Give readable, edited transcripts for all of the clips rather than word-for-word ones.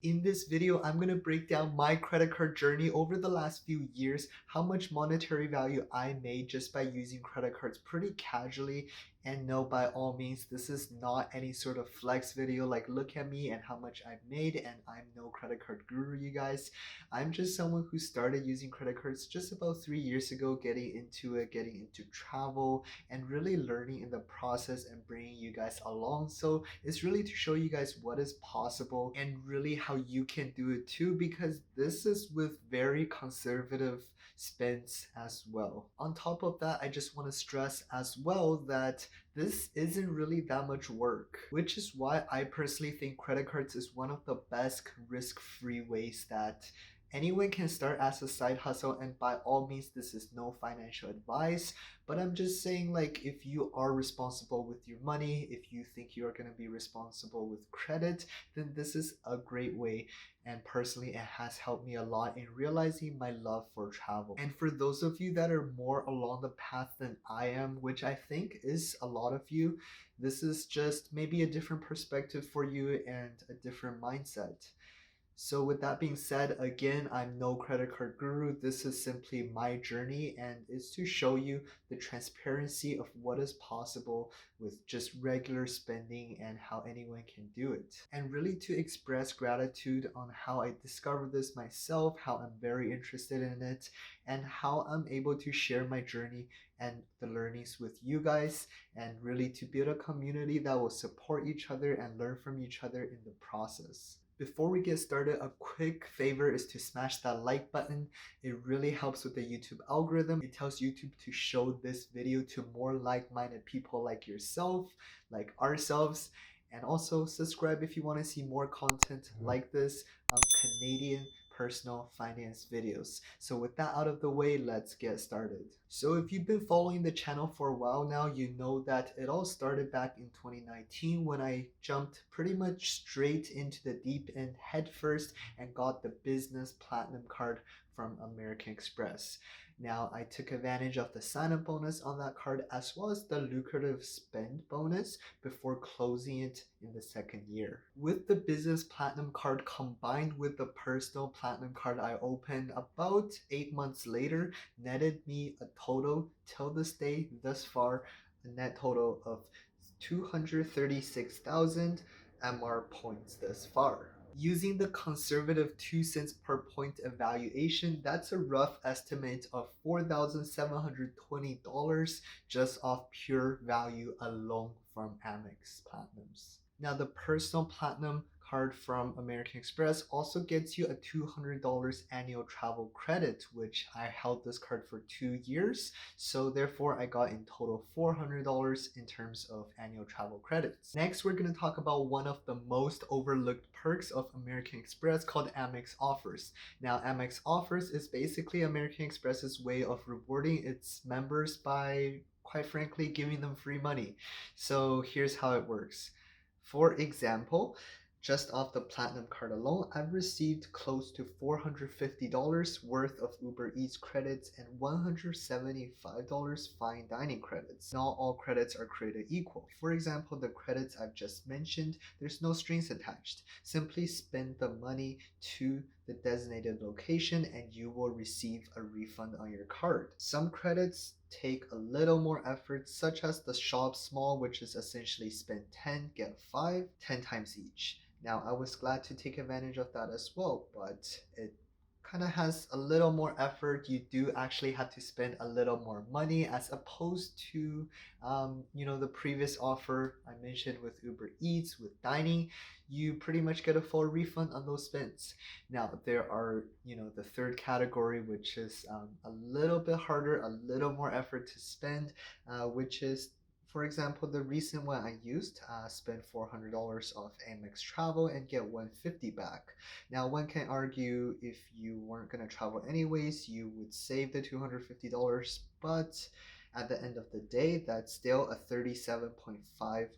In this video, I'm going to break down my credit card journey over the last few years, how much monetary value I made just by using credit cards pretty casually. And no, by all means, this is not any sort of flex video like look at me and how much I've made, and I'm no credit card guru, you guys. I'm just someone who started using credit cards just about 3 years ago, getting into it, getting into travel, and really learning in the process and bringing you guys along. So it's really to show you guys what is possible and really how you can do it too, because this is with very conservative spends as well. On top of that, I just want to stress as well that this isn't really that much work, which is why I personally think credit cards is one of the best risk-free ways that anyone can start as a side hustle. And by all means, this is no financial advice, but I'm just saying, like, if you are responsible with your money, if you think you're going to be responsible with credit, then this is a great way. And personally, it has helped me a lot in realizing my love for travel. And for those of you that are more along the path than I am, which I think is a lot of you, this is just maybe a different perspective for you and a different mindset. So with that being said, again, I'm no credit card guru. This is simply my journey, and it's to show you the transparency of what is possible with just regular spending and how anyone can do it. And really to express gratitude on how I discovered this myself, how I'm very interested in it, and how I'm able to share my journey and the learnings with you guys, and really to build a community that will support each other and learn from each other in the process. Before we get started, a quick favor is to smash that like button. It really helps with the YouTube algorithm. It tells YouTube to show this video to more like-minded people like yourself, like ourselves. And also subscribe if you want to see more content like this on Canadian personal finance videos. So with that out of the way, let's get started. So if you've been following the channel for a while now, you know that it all started back in 2019 when I jumped pretty much straight into the deep end head first and got the business platinum card from American Express. Now, I took advantage of the sign-up bonus on that card as well as the lucrative spend bonus before closing it in the second year. With the business platinum card combined with the personal platinum card I opened about 8 months later, netted me a total till this day thus far, a net total of 236,000 MR points thus far. Using the conservative 2 cents per point evaluation, that's a rough estimate of $4,720 just off pure value alone from Amex Platinums. Now, the personal platinum card from American Express also gets you a $200 annual travel credit, which I held this card for 2 years. So therefore, I got in total $400 in terms of annual travel credits. Next, we're going to talk about one of the most overlooked perks of American Express called Amex Offers. Now, Amex Offers is basically American Express's way of rewarding its members by, quite frankly, giving them free money. So here's how it works. For example, just off the platinum card alone, I've received close to $450 worth of Uber Eats credits and $175 fine dining credits. Not all credits are created equal. For example, the credits I've just mentioned, there's no strings attached. Simply spend the money to the designated location and you will receive a refund on your card. Some credits take a little more effort, such as the shop small, which is essentially spend 10, get 5, 10 times each. Now, I was glad to take advantage of that as well, but it kind of has a little more effort. You do actually have to spend a little more money as opposed to, the previous offer I mentioned with Uber Eats, with dining. You pretty much get a full refund on those spends. Now, there are, the third category, which is a little bit harder, a little more effort to spend, which is, for example, the recent one I used, spent $400 off Amex travel and get $150 back. Now, one can argue if you weren't going to travel anyways, you would save the $250, but at the end of the day, that's still a 37.5%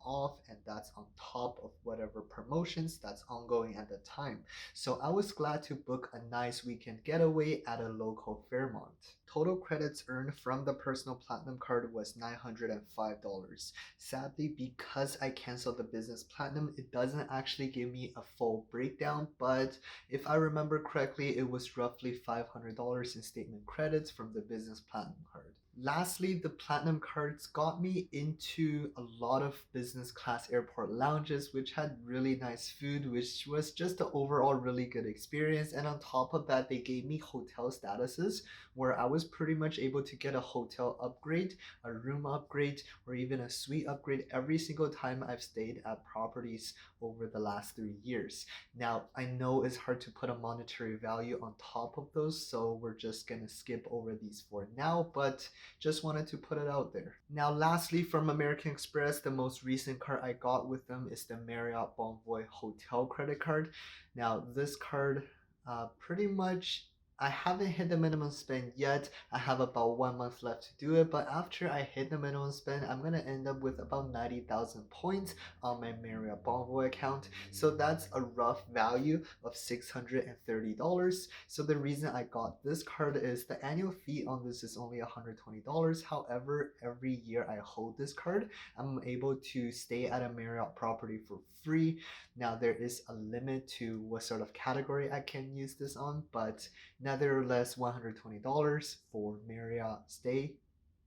off, and that's on top of whatever promotions that's ongoing at the time. So I was glad to book a nice weekend getaway at a local Fairmont. Total credits earned from the personal platinum card was $905. Sadly, because I canceled the business platinum, it doesn't actually give me a full breakdown, but if I remember correctly, it was roughly $500 in statement credits from the business platinum card. Lastly, the platinum cards got me into a lot of business class airport lounges, which had really nice food, which was just an overall really good experience. And on top of that, they gave me hotel statuses where I was pretty much able to get a hotel upgrade, a room upgrade, or even a suite upgrade every single time I've stayed at properties over the last 3 years. Now, I know it's hard to put a monetary value on top of those, so we're just gonna skip over these for now, but just wanted to put it out there. Now, lastly, from American Express, the most recent card I got with them is the Marriott Bonvoy Hotel credit card. Now, this card pretty much I haven't hit the minimum spend yet. I have about 1 month left to do it, but after I hit the minimum spend, I'm gonna end up with about 90,000 points on my Marriott Bonvoy account. So that's a rough value of $630. So the reason I got this card is the annual fee on this is only $120. However, every year I hold this card, I'm able to stay at a Marriott property for free. Now there is a limit to what sort of category I can use this on, but nevertheless, $120 for Marriott stay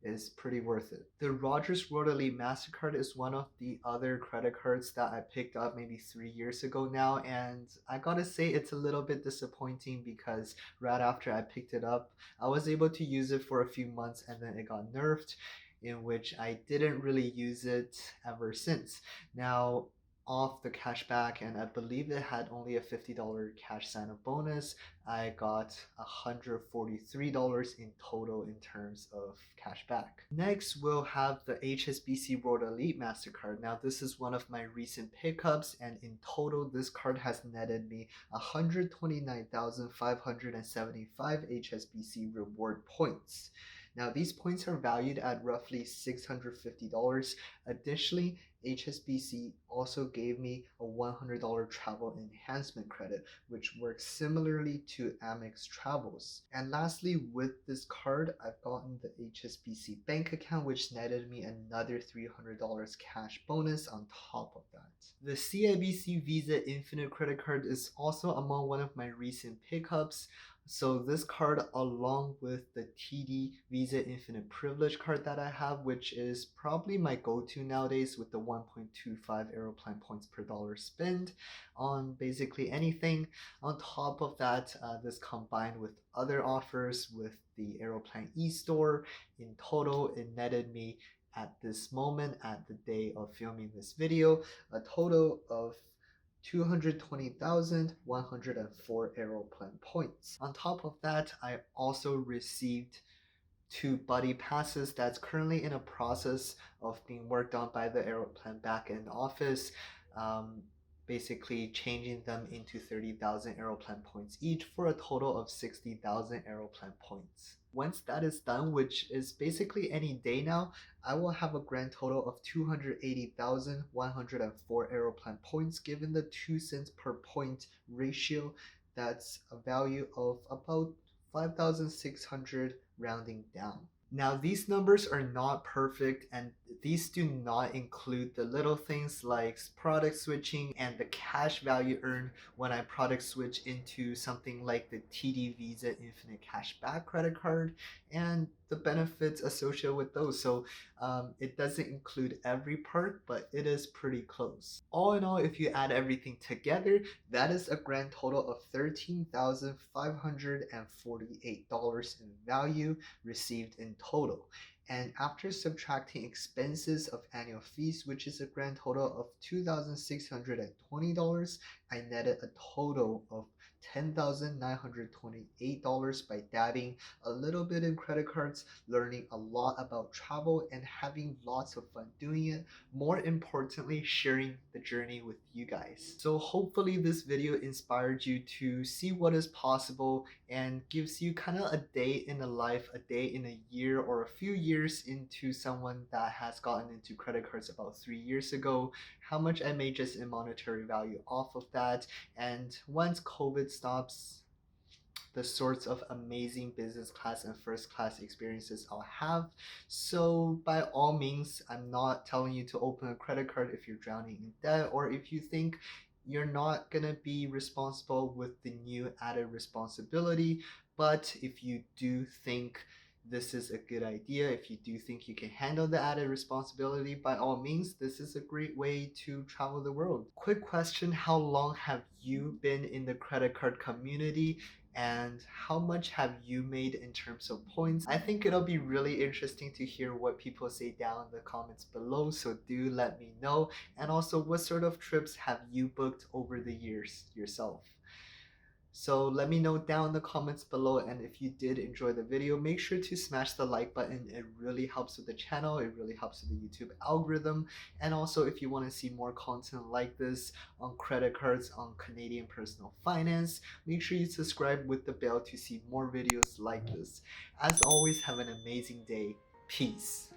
is pretty worth it. The Rogers World Elite MasterCard is one of the other credit cards that I picked up maybe 3 years ago now, and I gotta say it's a little bit disappointing because right after I picked it up, I was able to use it for a few months and then it got nerfed, in which I didn't really use it ever since. Now, off the cash back, and I believe it had only a $50 cash sign up bonus. I got $143 in total in terms of cash back. Next, we'll have the HSBC World Elite MasterCard. Now, this is one of my recent pickups, and in total, this card has netted me 129,575 HSBC reward points. Now, these points are valued at roughly $650. Additionally, HSBC also gave me a $100 travel enhancement credit, which works similarly to Amex Travels. And lastly, with this card, I've gotten the HSBC bank account, which netted me another $300 cash bonus on top of that. The CIBC Visa Infinite credit card is also among one of my recent pickups. So this card, along with the TD Visa Infinite Privilege card that I have, which is probably my go-to nowadays with the 1.25 Aeroplan points per dollar spend on basically anything. On top of that, this combined with other offers with the Aeroplan e-store, in total, it netted me at this moment, at the day of filming this video, a total of 220,104 Aeroplan points. On top of that, I also received 2 buddy passes that's currently in a process of being worked on by the Aeroplan backend office. Basically changing them into 30,000 Aeroplan points each for a total of 60,000 Aeroplan points. Once that is done, which is basically any day now, I will have a grand total of 280,104 Aeroplan points given the 2 cents per point ratio. That's a value of about 5,600 rounding down. Now, these numbers are not perfect, and these do not include the little things like product switching and the cash value earned when I product switch into something like the TD Visa Infinite Cashback credit card and the benefits associated with those. So it doesn't include every part, but it is pretty close. All in all, if you add everything together, that is a grand total of $13,548 in value received in total. And after subtracting expenses of annual fees, which is a grand total of $2,620, I netted a total of $10,928 by dabbing a little bit in credit cards, learning a lot about travel, and having lots of fun doing it. More importantly, sharing the journey with you guys. So hopefully this video inspired you to see what is possible and gives you kind of a day in a life, a day in a year, or a few years into someone that has gotten into credit cards about 3 years ago, how much I made just in monetary value off of that. And once COVID stops, the sorts of amazing business class and first class experiences I'll have. So, by all means, I'm not telling you to open a credit card if you're drowning in debt or if you think you're not gonna be responsible with the new added responsibility. But if you do think this is a good idea, if you do think you can handle the added responsibility, by all means, this is a great way to travel the world. Quick question: how long have you been in the credit card community? And how much have you made in terms of points? I think it'll be really interesting to hear what people say down in the comments below, so do let me know. And also, what sort of trips have you booked over the years yourself? So let me know down in the comments below, and if you did enjoy the video, make sure to smash the like button. It really helps with the channel, it really helps with the YouTube algorithm. And also, if you want to see more content like this on credit cards, on Canadian personal finance, make sure you subscribe with the bell to see more videos like this. As always, have an amazing day. Peace.